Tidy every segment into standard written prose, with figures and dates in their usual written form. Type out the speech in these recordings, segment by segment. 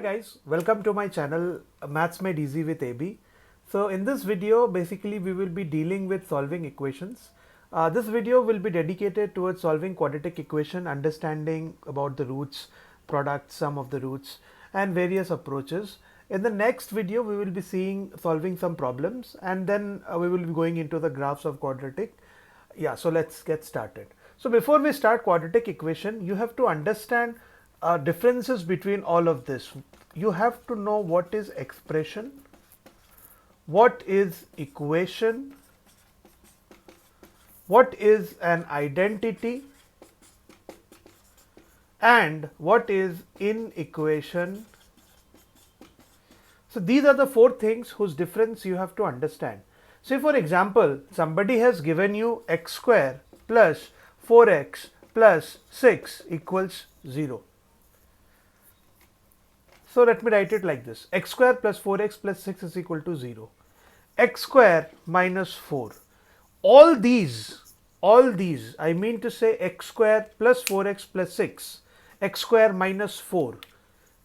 guys, welcome to my channel Maths Made Easy with AB. So in this video basically we will be dealing with solving equations. This video will be dedicated towards solving quadratic equation, understanding about the roots, products, sum of the roots and various approaches. In the next video we will be solving some problems, and then we will be going into the graphs of quadratic. Yeah, so let's get started. So before we start quadratic equation, you have to understand differences between all of this. You have to know what is expression, what is equation, what is an identity, and what is inequation. So these are the four things whose difference you have to understand. Say for example, somebody has given you x square plus 4x plus 6 equals 0. So let me write it like this: x square plus 4x plus 6 is equal to 0. X square minus 4. All these, I mean to say x square plus 4x plus 6, x square minus 4.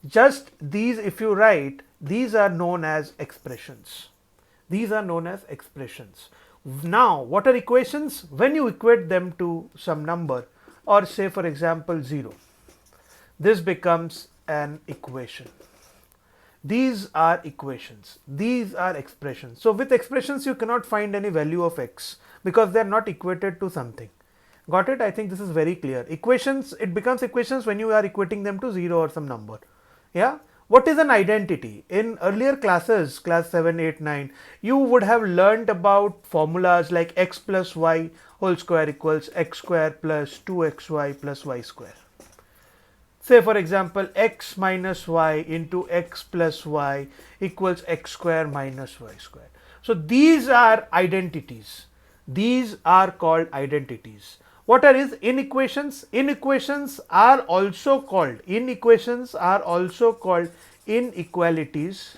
Just these, if you write, these are known as expressions. These are known as expressions. Now, what are equations? When you equate them to some number, or say for example 0, this becomes an equation. These are equations. These are expressions. So with expressions you cannot find any value of x because they are not equated to something. Got it? I think this is very clear. Equations, it becomes equations when you are equating them to 0 or some number. Yeah. What is an identity? In earlier classes, class 7, 8, 9, you would have learnt about formulas like x plus y whole square equals x square plus 2xy plus y square. Say for example, x minus y into x plus y equals x square minus y square. So these are identities. These are called identities. What are inequations? Inequations are also called inequalities.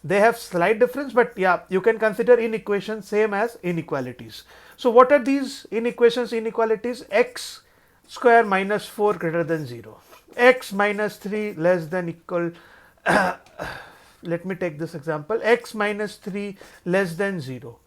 They have slight difference, but yeah, you can consider inequations same as inequalities. So what are these inequations, inequalities? X square minus 4 greater than 0. X minus 3 less than equal let me take this example, x minus 3 less than 0.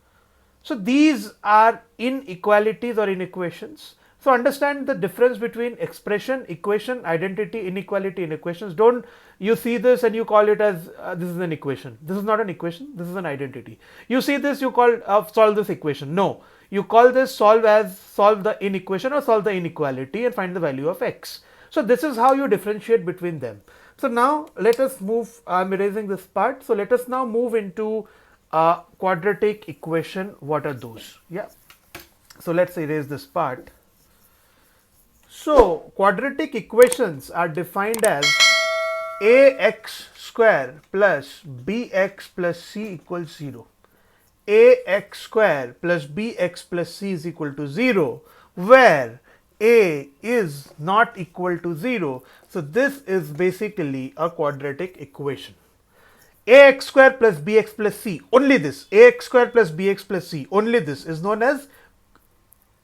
So these are inequalities or inequations. So understand the difference between expression, equation, identity, inequality, inequations. Don't you see this and you call it as this is an equation. This is not an equation, this is an identity. You see this, you call solve this equation. No, you call this solve the inequation or solve the inequality and find the value of x. So this is how you differentiate between them. So now let us move, I'm erasing this part. So let us now move into quadratic equation. What are those? Yeah. So let's erase this part. So quadratic equations are defined as ax square plus bx plus c equals 0. Ax square plus bx plus c is equal to 0, where a is not equal to 0. So this is basically a quadratic equation. Ax square plus bx plus c, only this, ax square plus bx plus c, only this is known as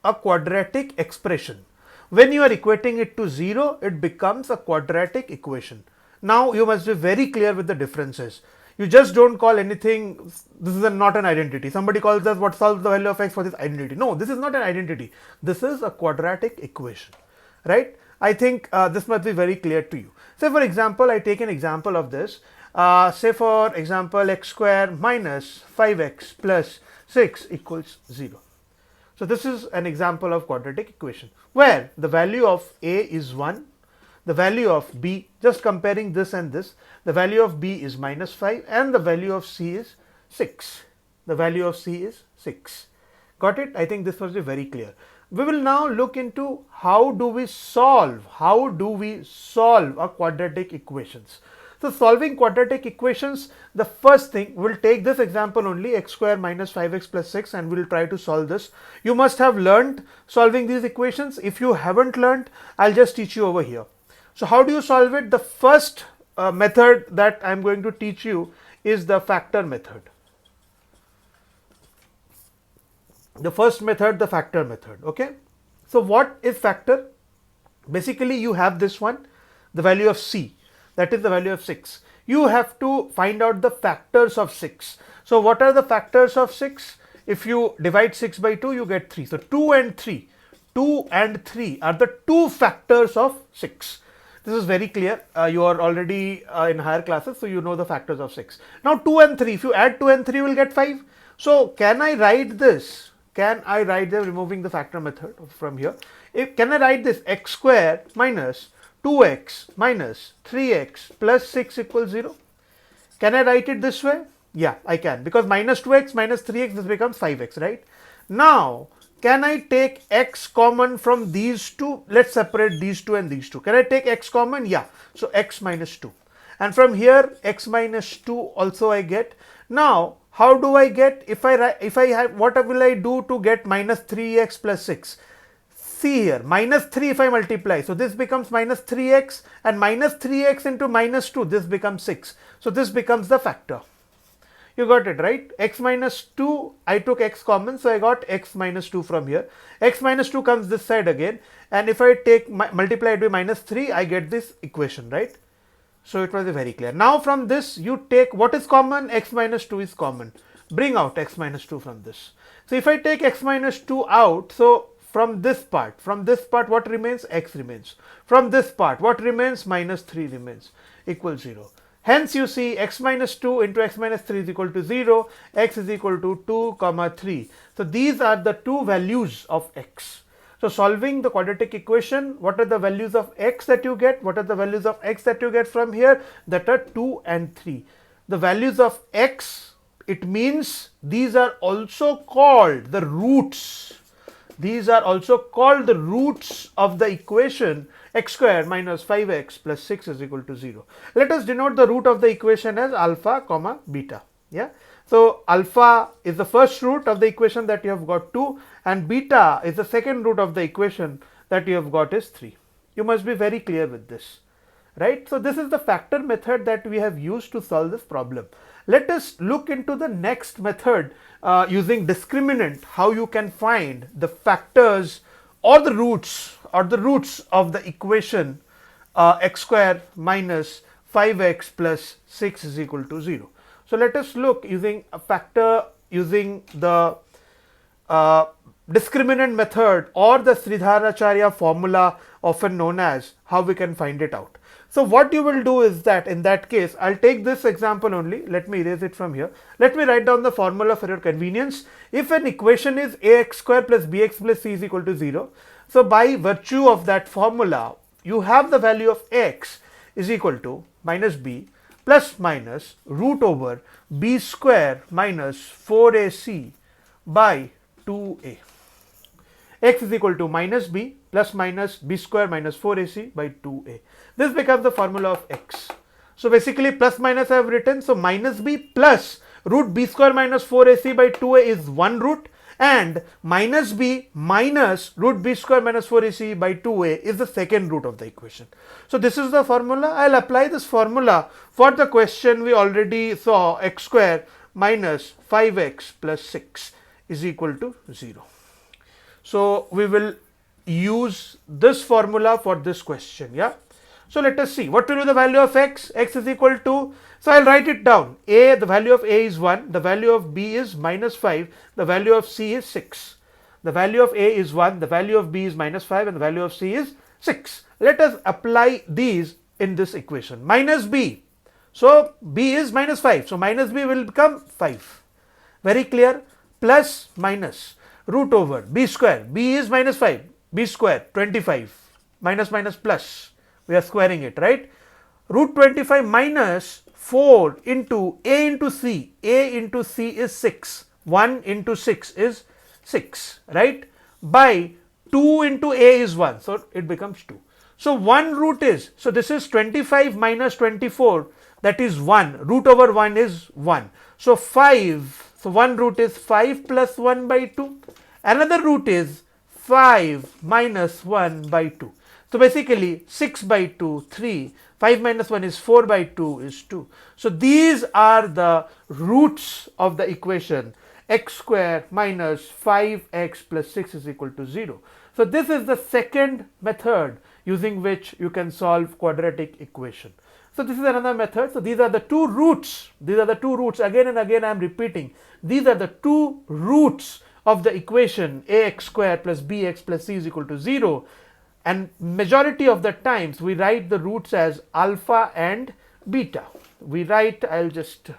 a quadratic expression. When you are equating it to 0, it becomes a quadratic equation. Now you must be very clear with the differences. You just don't call anything, this is not an identity. Somebody calls us what solves the value of x for this identity. No, this is not an identity. This is a quadratic equation, right? I think this must be very clear to you. Say for example, I take an example of this. Say for example, x square minus 5x plus 6 equals 0. So this is an example of quadratic equation where the value of a is 1, the value of b, just comparing this and this, the value of b is minus 5 and the value of c is 6. The value of c is 6. Got it? I think this was very clear. We will now look into how do we solve a quadratic equations. So solving quadratic equations, the first thing, we'll take this example only, x square minus 5x plus 6, and we'll try to solve this. You must have learned solving these equations. If you haven't learned, I'll just teach you over here. So how do you solve it? The first method that I'm going to teach you is the factor method. The first method, the factor method. Okay. So what is factor? Basically, you have this one, the value of c. that is the value of 6. you have to find out the factors of 6. So what are the factors of 6? If you divide 6 by 2, you get 3. So 2 and 3. 2 and 3 are the two factors of 6. This is very clear. You are already in higher classes, so you know the factors of 6. Now 2 and 3, if you add 2 and 3, you will get 5. So can I write this? Can I write them removing the factor method from here? Can I write this x square minus 2x minus 3x plus 6 equals 0? Can I write it this way? Yeah, I can, because minus 2x minus 3x, this becomes 5x, right? Now, can I take x common from these two? Let's separate these two and these two. Can I take x common? Yeah. So x minus 2. And from here, x minus 2 also I get. Now, how do I get, if I have, what will I do to get minus 3x plus 6? See here, minus 3 if I multiply. So this becomes minus 3x, and minus 3x into minus 2, this becomes 6. So this becomes the factor. You got it, right? X minus 2, I took x common, so I got x minus 2 from here. X minus 2 comes this side again, and if I take multiply it by minus 3, I get this equation, right? So it was very clear. Now from this, you take what is common, x minus 2 is common. Bring out x minus 2 from this. So if I take x minus 2 out, so from this part, what remains? X remains. From this part, what remains? Minus 3 remains, equals 0. Hence you see x minus 2 into x minus 3 is equal to 0, x is equal to 2 comma 3. So these are the two values of x. So solving the quadratic equation, what are the values of x that you get? What are the values of x that you get from here? That are 2 and 3. The values of x, it means these are also called the roots. These are also called the roots of the equation x square minus 5x plus 6 is equal to 0. Let us denote the root of the equation as alpha comma beta. Yeah. So alpha is the first root of the equation that you have got 2, and beta is the second root of the equation that you have got is 3. You must be very clear with this, right? So this is the factor method that we have used to solve this problem. Let us look into the next method using discriminant, how you can find the factors or the roots of the equation x square minus 5x plus 6 is equal to 0. So let us look using a factor using the discriminant method or the Sridharacharya formula, often known as, how we can find it out. So what you will do is that in that case, I'll take this example only. Let me erase it from here. Let me write down the formula for your convenience. If an equation is ax square plus bx plus c is equal to 0, so by virtue of that formula, you have the value of x is equal to minus b plus minus root over b square minus 4ac by 2a. X is equal to minus b plus minus b square minus 4ac by 2a. This becomes the formula of x. So basically plus minus I have written. So minus b plus root b square minus 4ac by 2a is one root, and minus b minus root b square minus 4ac by 2a is the second root of the equation. So this is the formula. I'll apply this formula for the question we already saw, x square minus 5x plus 6 is equal to 0. So we will use this formula for this question. Yeah. So let us see what will be the value of x. X is equal to, so I'll write it down. A, the value of a is 1, the value of b is minus 5, the value of c is 6. The value of a is 1, the value of b is minus 5, and the value of c is 6. Let us apply these in this equation. Minus b, so b is minus 5, so minus b will become 5. Very clear. Plus minus root over b square, b is minus 5, b square 25, minus minus plus, we are squaring it, right? Root 25 minus 4 into a into c is 6, 1 into 6 is 6, right? By 2 into a is 1, so it becomes 2. So one root is, so this is 25 minus 24, that is 1, root over 1 is 1. So 5, so one root is 5 plus 1 by 2. Another root is 5 minus 1 by 2. So basically 6 by 2, 3, 5 minus 1 is 4 by 2 is 2. So these are the roots of the equation x square minus 5x plus 6 is equal to 0. So this is the second method using which you can solve quadratic equation. So this is another method. So these are the two roots. These are the two roots. Again and again I am repeating. These are the two roots of the equation ax square plus bx plus c is equal to 0. And majority of the times we write the roots as alpha and beta. We write, I'll just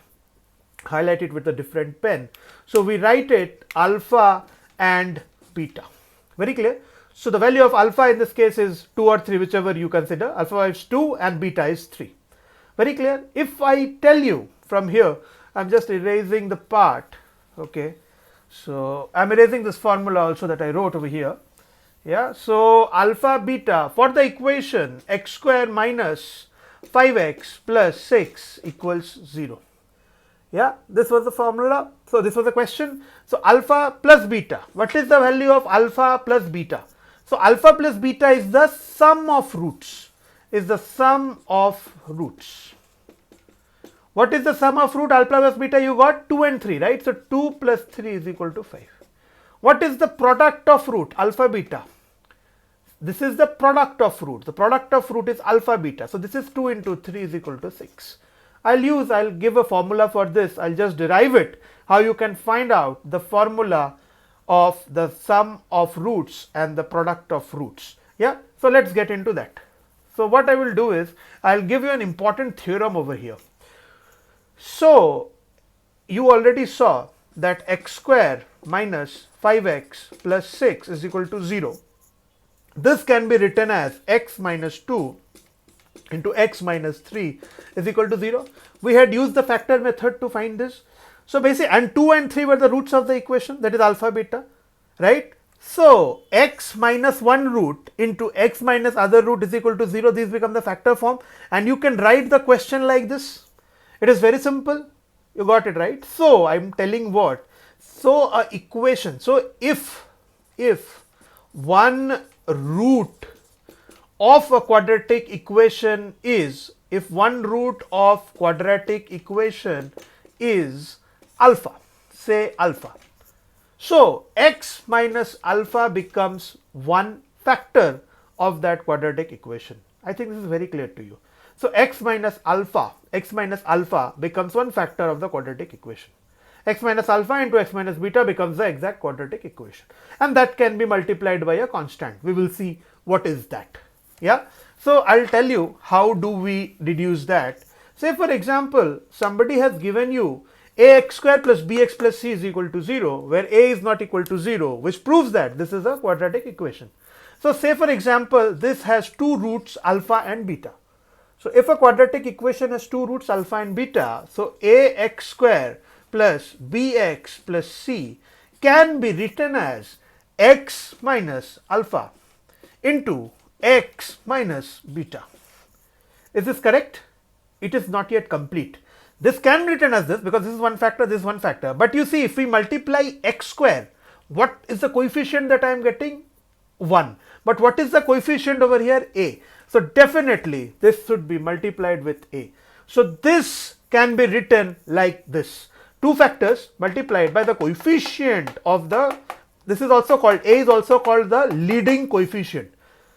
highlight it with a different pen. So we write it alpha and beta. Very clear? So the value of alpha in this case is 2 or 3, whichever you consider. Alpha is 2 and beta is 3. Very clear? If I tell you from here, I'm just erasing the part. Okay. So I'm erasing this formula also that I wrote over here. Yeah. So alpha beta for the equation x square minus 5x plus 6 equals 0. Yeah, this was the formula. So this was the question. So alpha plus beta. What is the value of alpha plus beta? So alpha plus beta is the sum of roots. Is the sum of roots. What is the sum of root? Alpha plus beta, you got 2 and 3, right? So 2 plus 3 is equal to 5. What is the product of root? Alpha beta. This is the product of root. The product of root is alpha beta. So this is 2 into 3 is equal to 6. I'll give a formula for this. I'll just derive it. How you can find out the formula of the sum of roots and the product of roots. Yeah. So let's get into that. So what I will do is I'll give you an important theorem over here. So you already saw that x square minus 5x plus 6 is equal to 0. This can be written as x minus 2 into x minus 3 is equal to 0. We had used the factor method to find this. So basically, and 2 and 3 were the roots of the equation, that is alpha beta, right? So x minus 1 root into x minus other root is equal to 0. These become the factor form, and you can write the question like this. It is very simple. You got it, right? So I'm telling what? So a equation. So if one root of a quadratic equation is, if one root of quadratic equation is alpha, say alpha. So x minus alpha becomes one factor of that quadratic equation. I think this is very clear to you. So x minus alpha becomes one factor of the quadratic equation. X minus alpha into x minus beta becomes the exact quadratic equation, and that can be multiplied by a constant. We will see what is that. Yeah. So I'll tell you how do we deduce that. Say for example, somebody has given you ax square plus bx plus c is equal to 0, where a is not equal to 0, which proves that this is a quadratic equation. So say for example, this has two roots alpha and beta. So if a quadratic equation has two roots alpha and beta, so ax square plus bx plus c can be written as x minus alpha into x minus beta. Is this correct? It is not yet complete. This can be written as this because this is one factor, this is one factor. But you see, if we multiply x square, what is the coefficient that I am getting? 1. But what is the coefficient over here? A. So definitely this should be multiplied with a. So this can be written like this. Two factors multiplied by the coefficient of the, this is also called, a is also called the leading coefficient.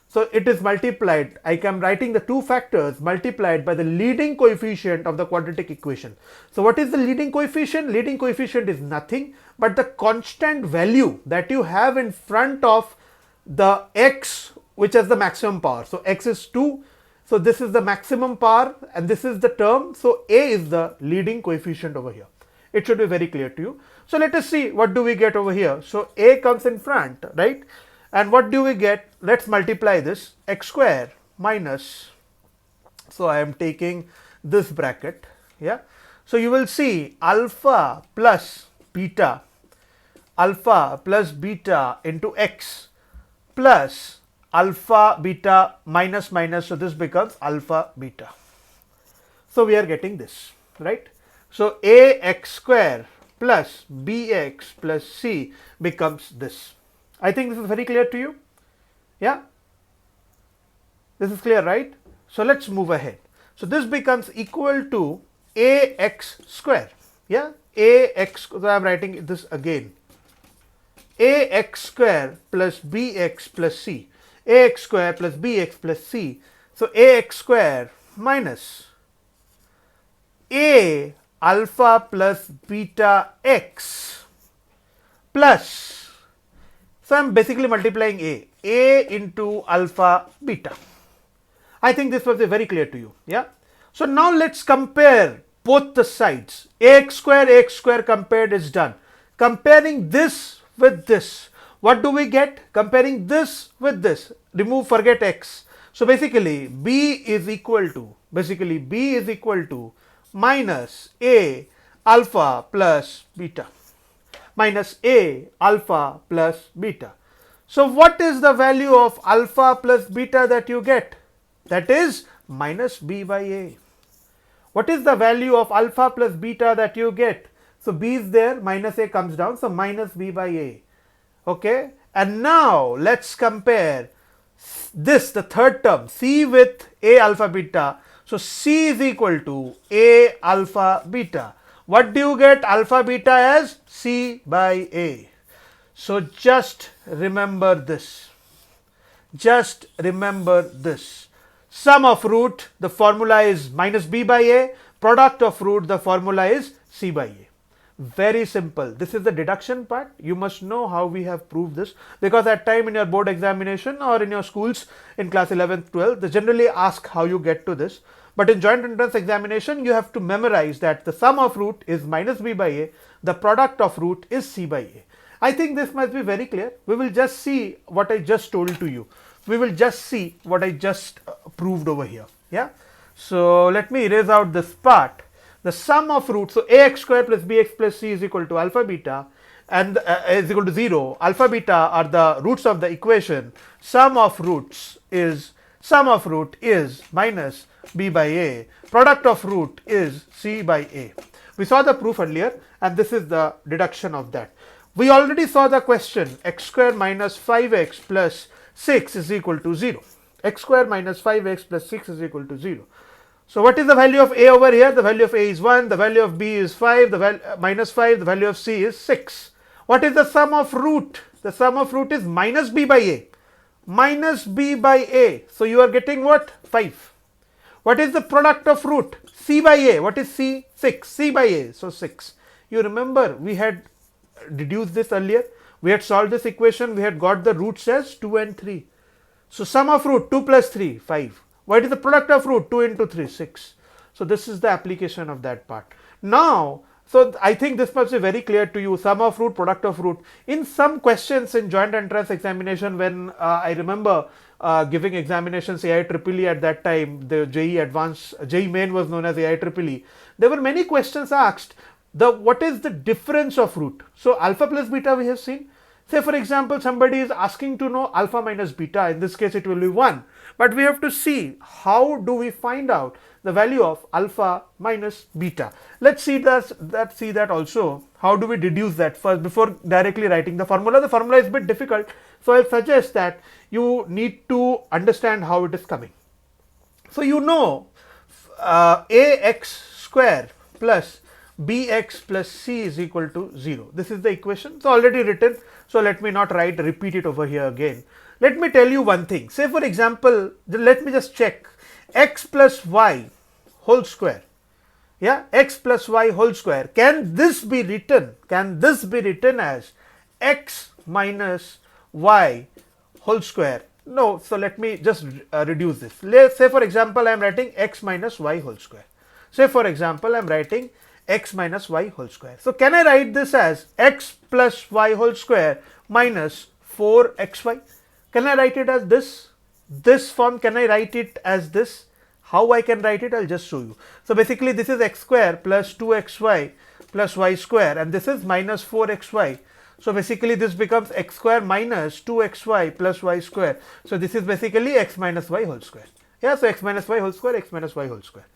So it is multiplied, I am writing the two factors multiplied by the leading coefficient of the quadratic equation. So what is the leading coefficient? Leading coefficient is nothing but the constant value that you have in front of the x, which has the maximum power. So x is 2. So this is the maximum power and this is the term. So a is the leading coefficient over here. It should be very clear to you. So let us see what do we get over here. So a comes in front, right? And what do we get? Let's multiply this, x square minus, so I am taking this bracket, yeah. So you will see alpha plus beta into x plus alpha beta minus minus, so this becomes alpha beta. So we are getting this, right? So ax square plus bx plus c becomes this. I think this is very clear to you. Yeah, this is clear, right? So let's move ahead. So this becomes equal to ax square. Yeah, ax, so I am writing this again. Ax square plus bx plus c ax square plus bx plus c. So ax square minus a alpha plus beta x plus, so I am basically multiplying a into alpha beta. I think this was very clear to you. Yeah. So now let's compare both the sides. Ax square compared is done. Comparing this with this, what do we get? Comparing this with this, remove, forget x. So basically b is equal to minus a alpha plus beta, minus a alpha plus beta. So what is the value of alpha plus beta that you get? That is minus b by a. What is the value of alpha plus beta that you get? So b is there, minus a comes down, so minus b by a. Okay, and now let's compare this, the third term, c with a alpha beta. So c is equal to a alpha beta. What do you get? Alpha beta as c by a. So just remember this. Just remember this. Sum of root, the formula is minus b by a. Product of root, the formula is c by a. Very simple. This is the deduction part. You must know how we have proved this, because at time in your board examination or in your schools in class 11th, 12th, they generally ask how you get to this. But in joint entrance examination, you have to memorize that the sum of root is minus b by a, the product of root is c by a. I think this must be very clear. We will just see what I just told to you. We will just see what I just proved over here. Yeah. So let me erase out this part. The sum of roots, so ax square plus bx plus c is equal to alpha beta and is equal to 0. Alpha beta are the roots of the equation. Sum of root is minus b by a. Product of root is c by a. We saw the proof earlier, and this is the deduction of that. We already saw the question, x square minus 5x plus 6 is equal to 0. X square minus 5x plus 6 is equal to 0. So what is the value of a over here? The value of a is 1, the value of b is 5, the minus 5, the value of c is 6. What is the sum of root? The sum of root is minus b by a. Minus b by a. So you are getting what? 5. What is the product of root? C by a. What is c? 6. C by a. So 6. You remember we had deduced this earlier. We had solved this equation. We had got the roots as 2 and 3. So sum of root 2 plus 3, 5. What is the product of root? 2 into 3, 6. So this is the application of that part. Now, so I think this must be very clear to you. Sum of root, product of root. In some questions in joint entrance examination, when I remember giving examinations AIEEE at that time, the JEE Advanced, JEE Main was known as AIEEE. There were many questions asked. What is the difference of root? So alpha plus beta we have seen. Say for example, somebody is asking to know alpha minus beta. In this case, it will be 1. But we have to see how do we find out the value of alpha minus beta. Let's see that also. How do we deduce that first before directly writing the formula? The formula is a bit difficult. So I'll suggest that you need to understand how it is coming. So you know ax square plus bx plus c is equal to 0. This is the equation. It's already written. So let me not repeat it over here again. Let me tell you one thing. Say for example, let me just check x plus y whole square. Yeah, x plus y whole square. Can this be written? Can this be written as x minus y whole square? No. So let me just reduce this. Let's say for example, I am writing x minus y whole square. Say for example, I am writing x minus y whole square. So can I write this as x plus y whole square minus 4xy? Can I write it as this? This form, can I write it as this? How I can write it? I'll just show you. So basically this is x square plus 2xy plus y square, and this is minus 4xy. So basically this becomes x square minus 2xy plus y square. So this is basically x minus y whole square. Yeah, so x minus y whole square, x minus y whole square.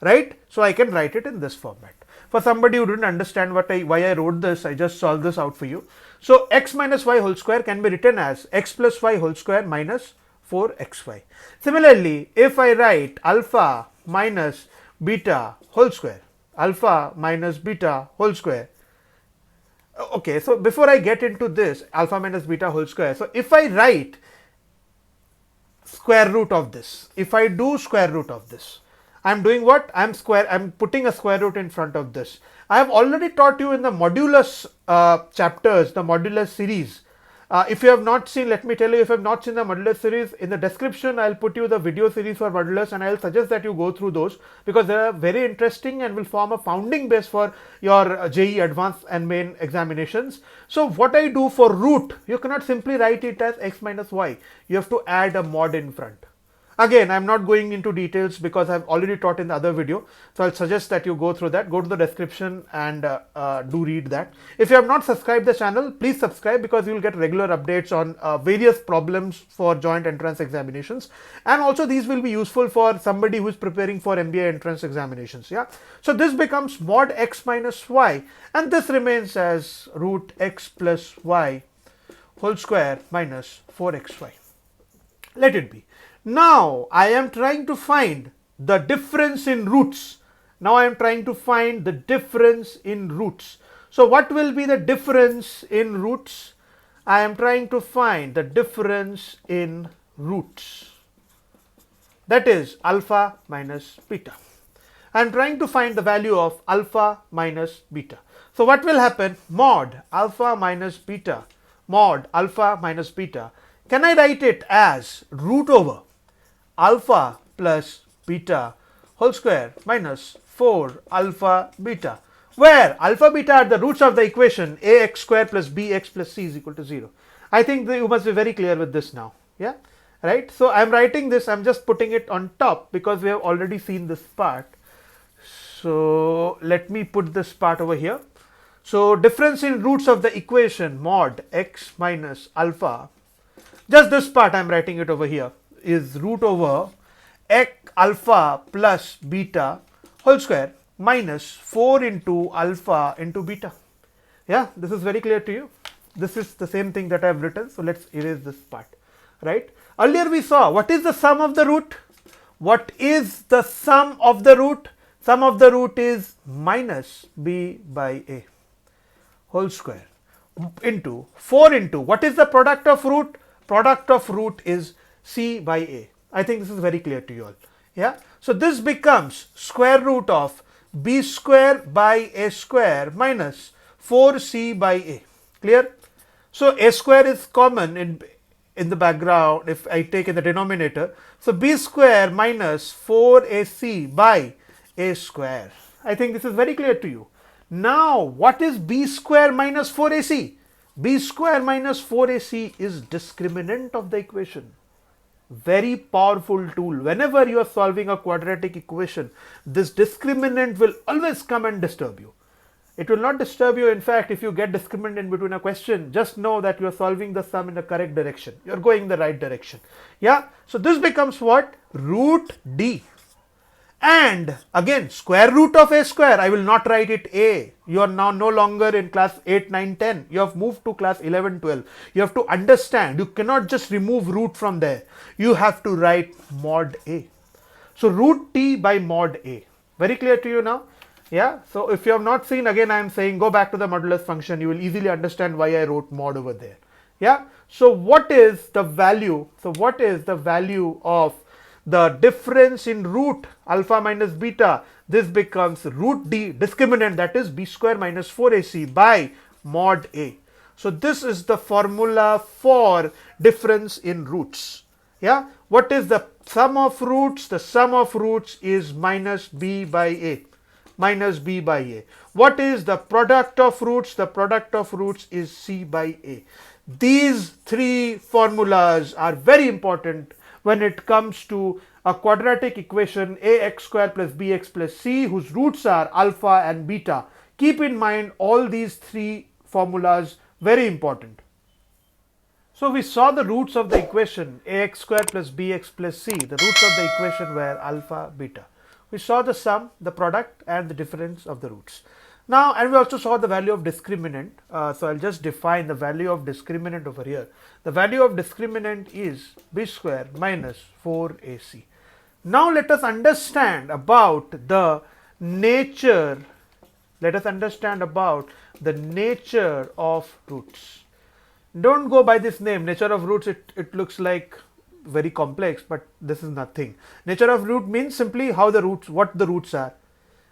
Right? So I can write it in this format. For somebody who didn't understand why I wrote this, I just solved this out for you. So x minus y whole square can be written as x plus y whole square minus 4xy. Similarly, if I write alpha minus beta whole square, alpha minus beta whole square. Okay, so before I get into this alpha minus beta whole square, so if I write square root of this, if I do square root of this, I'm doing what? I'm putting a square root in front of this. I have already taught you in the modulus chapters, the modulus series. If you have not seen, let me tell you, if you have not seen the modulus series, in the description I'll put you the video series for modulus, and I'll suggest that you go through those because they are very interesting and will form a founding base for your JEE Advanced and Main examinations. So what I do for root, you cannot simply write it as x minus y. You have to add a mod in front. Again, I'm not going into details because I've already taught in the other video. So I'll suggest that you go through that, go to the description and do read that. If you have not subscribed the channel, please subscribe because you will get regular updates on various problems for joint entrance examinations. And also these will be useful for somebody who is preparing for MBA entrance examinations. Yeah. So this becomes mod x minus y, and this remains as root x plus y whole square minus 4xy. Let it be. Now I am trying to find the difference in roots. Now I am trying to find the difference in roots. So what will be the difference in roots? I am trying to find the difference in roots. That is alpha minus beta. I am trying to find the value of alpha minus beta. So what will happen? Mod alpha minus beta. Mod alpha minus beta. Can I write it as root over alpha plus beta whole square minus 4 alpha beta, where alpha beta are the roots of the equation ax square plus bx plus c is equal to 0. I think that you must be very clear with this now. Yeah, right. So I'm writing this, I'm just putting it on top because we have already seen this part. So let me put this part over here. So difference in roots of the equation mod x minus alpha, just this part I'm writing it over here, is root over x alpha plus beta whole square minus 4 into alpha into beta. Yeah, this is very clear to you. This is the same thing that I have written. So let's erase this part, right? Earlier we saw what is the sum of the root. What is the sum of the root? Sum of the root is minus b by a whole square into 4 into what is the product of root? Product of root is c by a. I think this is very clear to you all. Yeah. So this becomes square root of b square by a square minus 4c by a. Clear? So a square is common in the background if I take in the denominator. So b square minus 4ac by a square. I think this is very clear to you. Now what is b square minus 4ac? B square minus 4ac is discriminant of the equation. Very powerful tool. Whenever you are solving a quadratic equation, this discriminant will always come and disturb you. It will not disturb you. In fact, if you get discriminant in between a question, just know that you are solving the sum in the correct direction. You are going in the right direction. Yeah. So this becomes what? Root d. And again, square root of a square, I will not write it a. You are now no longer in class 8, 9, 10. You have moved to class 11, 12. You have to understand, you cannot just remove root from there. You have to write mod a. So root t by mod a. Very clear to you now? Yeah. So if you have not seen, again I am saying go back to the modulus function. You will easily understand why I wrote mod over there. Yeah. So what is the value? So what is the value of the difference in root alpha minus beta? This becomes root d discriminant, that is b square minus 4ac by mod a. So this is the formula for difference in roots. Yeah. What is the sum of roots? The sum of roots is minus b by a. Minus b by a. What is the product of roots? The product of roots is c by a. These three formulas are very important when it comes to a quadratic equation ax square plus bx plus c whose roots are alpha and beta. Keep in mind all these three formulas, very important. So we saw the roots of the equation ax square plus bx plus c. The roots of the equation were alpha, beta. We saw the sum, the product and the difference of the roots. Now, and we also saw the value of discriminant. So I'll just define the value of discriminant over here. The value of discriminant is b square minus 4ac. Now let us understand about the nature. Let us understand about the nature of roots. Don't go by this name, nature of roots. It looks like very complex, but this is nothing. Nature of root means simply how the roots, what the roots are.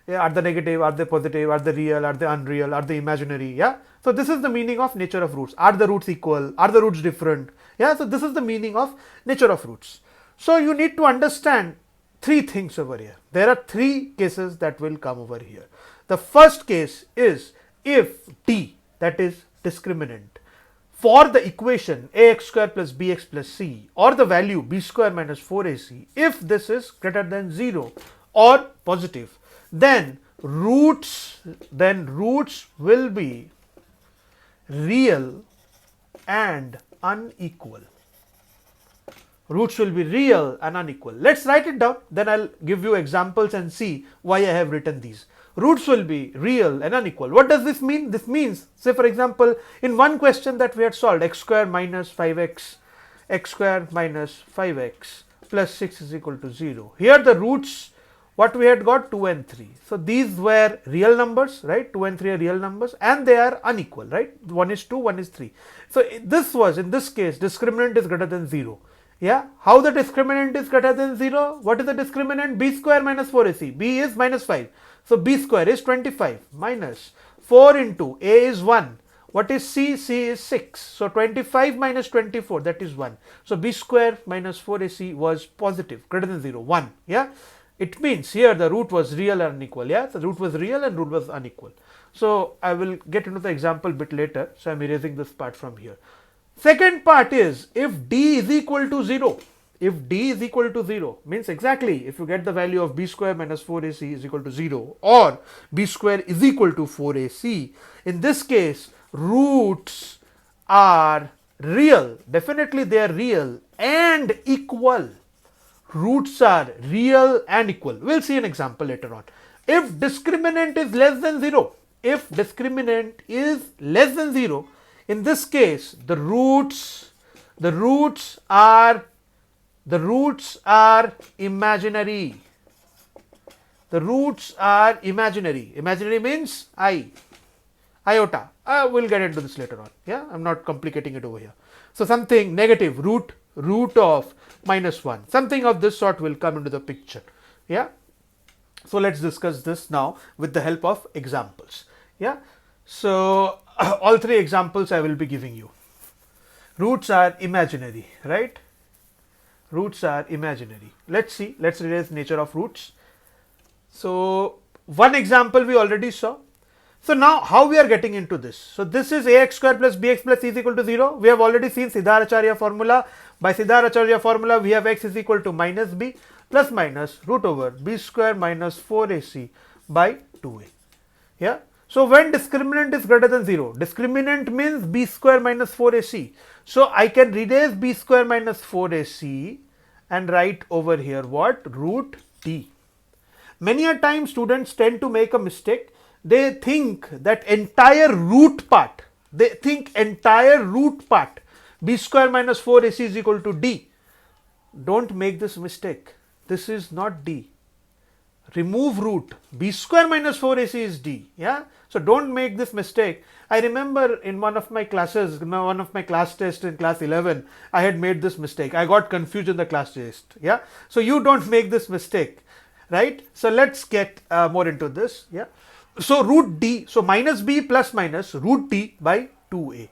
Yeah, are they negative, are they positive, are they real, are they unreal, are they imaginary? Yeah. So this is the meaning of nature of roots. Are the roots equal? Are the roots different? Yeah. So this is the meaning of nature of roots. So you need to understand three things over here. There are three cases that will come over here. The first case is if D, that is discriminant, for the equation ax square plus bx plus c, or the value b square minus 4ac, if this is greater than 0 or positive, then roots will be real and unequal. Roots will be real and unequal. Let's write it down, then I'll give you examples and see why I have written these. Roots will be real and unequal. What does this mean? This means, say for example, in one question that we had solved, x square minus 5x, x square minus 5x plus 6 is equal to 0. Here the roots, what we had got, 2 and 3. So these were real numbers, right? 2 and 3 are real numbers and they are unequal, right? 1 is 2, 1 is 3. So this was, in this case, discriminant is greater than 0. Yeah, how the discriminant is greater than 0? What is the discriminant? B square minus 4ac. B is minus 5. So b square is 25 minus 4 into a is 1. What is c? C is 6. So 25 minus 24, that is 1. So b square minus 4ac was positive, greater than 0, 1. Yeah, it means here the root was real and unequal. Yeah, the root was real and root was unequal. So I will get into the example bit later. So I am erasing this part from here. Second part is if d is equal to 0. If d is equal to 0 means exactly if you get the value of b square minus 4ac is equal to 0 or b square is equal to 4ac, in this case roots are real, definitely they are real and equal. Roots are real and equal. We'll see an example later on. If discriminant is less than 0, if discriminant is less than 0, in this case the roots are imaginary. The roots are imaginary. Imaginary means iota. We'll get into this later on. Yeah, I'm not complicating it over here. So something negative, root of minus 1. Something of this sort will come into the picture. Yeah. So let's discuss this now with the help of examples. Yeah. So all three examples I will be giving you. Roots are imaginary, right? Roots are imaginary. Let's see. Let's erase nature of roots. So one example we already saw. So now how we are getting into this? So this is ax square plus bx plus c is equal to 0. We have already seen Siddharacharya formula. By Siddharacharya formula we have x is equal to minus b plus minus root over b square minus 4ac by 2a. Yeah. So when discriminant is greater than 0, discriminant means b square minus 4ac. So I can erase b square minus 4ac and write over here what? Root d. Many a time students tend to make a mistake. They think that entire root part, b square minus 4ac is equal to d. Don't make this mistake. This is not d. Remove root. B square minus 4ac is d. Yeah. So don't make this mistake. I remember in one of my classes, one of my class tests in class 11, I had made this mistake. I got confused in the class test. Yeah. So you don't make this mistake, right? So let's get more into this. Yeah. So root d. So minus b plus minus root d by 2a.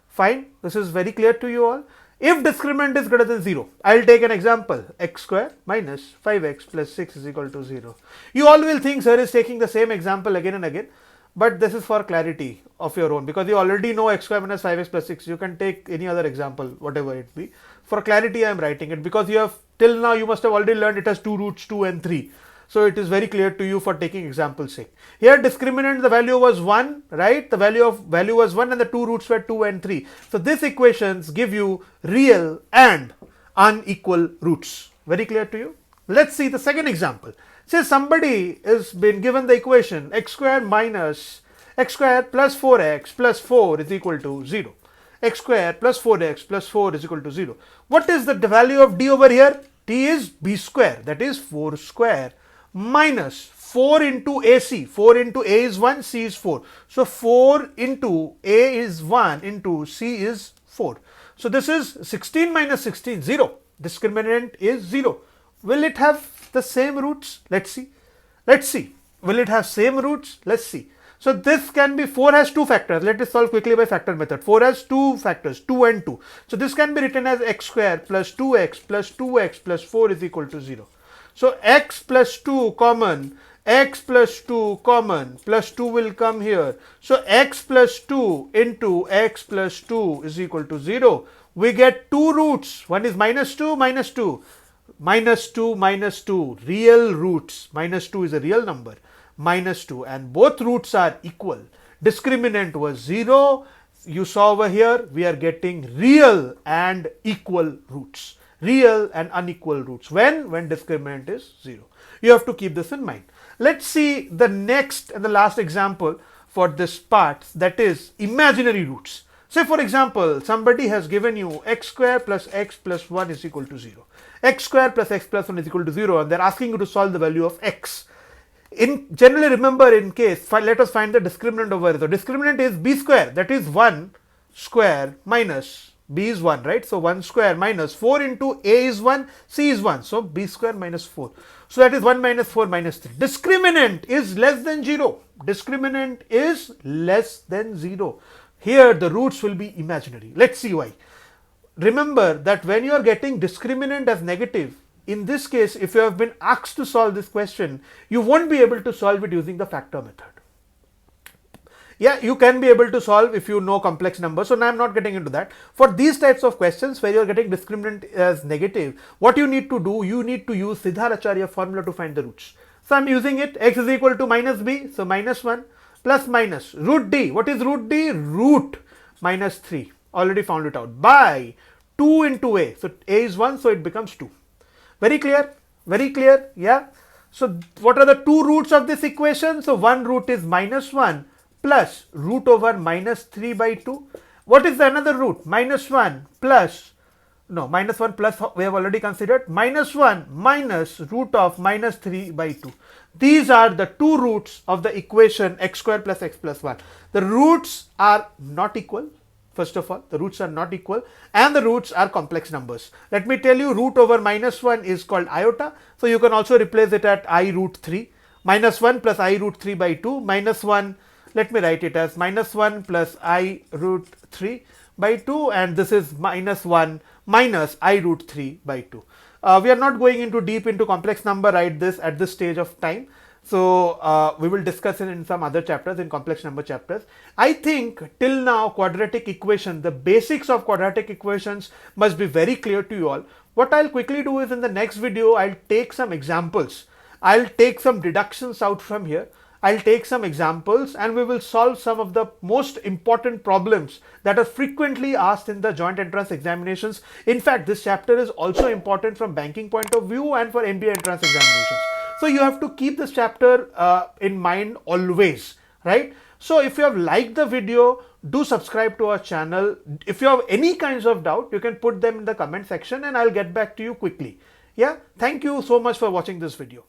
Fine. This is very clear to you all. If discriminant is greater than 0, I'll take an example, x square minus 5x plus 6 is equal to 0. You all will think sir is taking the same example again and again, but this is for clarity of your own because you already know x square minus 5x plus 6. You can take any other example, whatever it be. For clarity I am writing it because you have till now you must have already learned it has two roots 2 and 3. So it is very clear to you for taking example's sake. Here discriminant the value was 1, right? The value was 1 and the two roots were 2 and 3. So these equations give you real and unequal roots. Very clear to you? Let's see the second example. Say somebody is been given the equation x square plus 4x plus 4 is equal to 0. X square plus 4x plus 4 is equal to 0. What is the value of d over here? D is b square, that is 4 square minus 4 into ac. 4 into a is 1, c is 4. So 4 into a is 1 into c is 4. So this is 16 minus 16, 0. Discriminant is 0. Will it have the same roots? Let's see. Let's see. Will it have same roots? Let's see. So this can be 4 has 2 factors. Let us solve quickly by factor method. 4 has 2 factors, 2 and 2. So this can be written as x square plus 2x plus 2x plus 4 is equal to 0. So x plus 2 common, x plus 2 common, plus 2 will come here. So x plus 2 into x plus 2 is equal to 0. We get 2 roots. One is minus 2, minus 2. Minus 2, minus 2, real roots. Minus 2 is a real number. Minus 2, and both roots are equal. Discriminant was 0. You saw over here, we are getting real and equal roots. Real and unequal roots. When discriminant is 0. You have to keep this in mind. Let's see the next and the last example for this part, that is imaginary roots. Say for example, somebody has given you x square plus x plus 1 is equal to 0. X square plus x plus 1 is equal to 0, and they're asking you to solve the value of x. Generally remember, in case, let us find the discriminant over here. The discriminant is b square, that is 1 square minus b is 1, right? So 1 square minus 4 into a is 1, c is 1. So b square minus 4. So that is 1 minus 4 minus 3. Discriminant is less than 0. Discriminant is less than 0. Here the roots will be imaginary. Let's see why. Remember that when you are getting discriminant as negative, in this case, if you have been asked to solve this question, you won't be able to solve it using the factor method. Yeah, you can be able to solve if you know complex numbers. So now I'm not getting into that. For these types of questions where you're getting discriminant as negative, what you need to do, you need to use Siddharacharya formula to find the roots. So I'm using it. X is equal to minus b, so minus 1 plus minus root d. What is root d? Root minus 3. Already found it out. By 2 into a. So a is 1, so it becomes 2. Very clear? Very clear? Yeah. So what are the two roots of this equation? So one root is minus 1 plus root over minus 3 by 2. What is the another root? Minus 1 plus, no, minus 1 plus we have already considered. Minus 1 minus root of minus 3 by 2. These are the two roots of the equation x square plus x plus 1. The roots are not equal. First of all, the roots are not equal and the roots are complex numbers. Let me tell you, root over minus 1 is called iota. So you can also replace it at I root 3. Minus 1 plus I root 3 by 2. Minus 1, let me write it as minus 1 plus I root 3 by 2, and this is minus 1 minus I root 3 by 2. We are not going into deep into complex number at this stage of time. So we will discuss it in some other chapters, in complex number chapters. I think till now quadratic equation, the basics of quadratic equations must be very clear to you all. What I'll quickly do is in the next video, I'll take some examples. I'll take some deductions out from here. I'll take some examples and we will solve some of the most important problems that are frequently asked in the joint entrance examinations. In fact, this chapter is also important from banking point of view and for MBA entrance examinations. So you have to keep this chapter in mind always, right? So if you have liked the video, do subscribe to our channel. If you have any kinds of doubt, you can put them in the comment section and I'll get back to you quickly. Yeah, thank you so much for watching this video.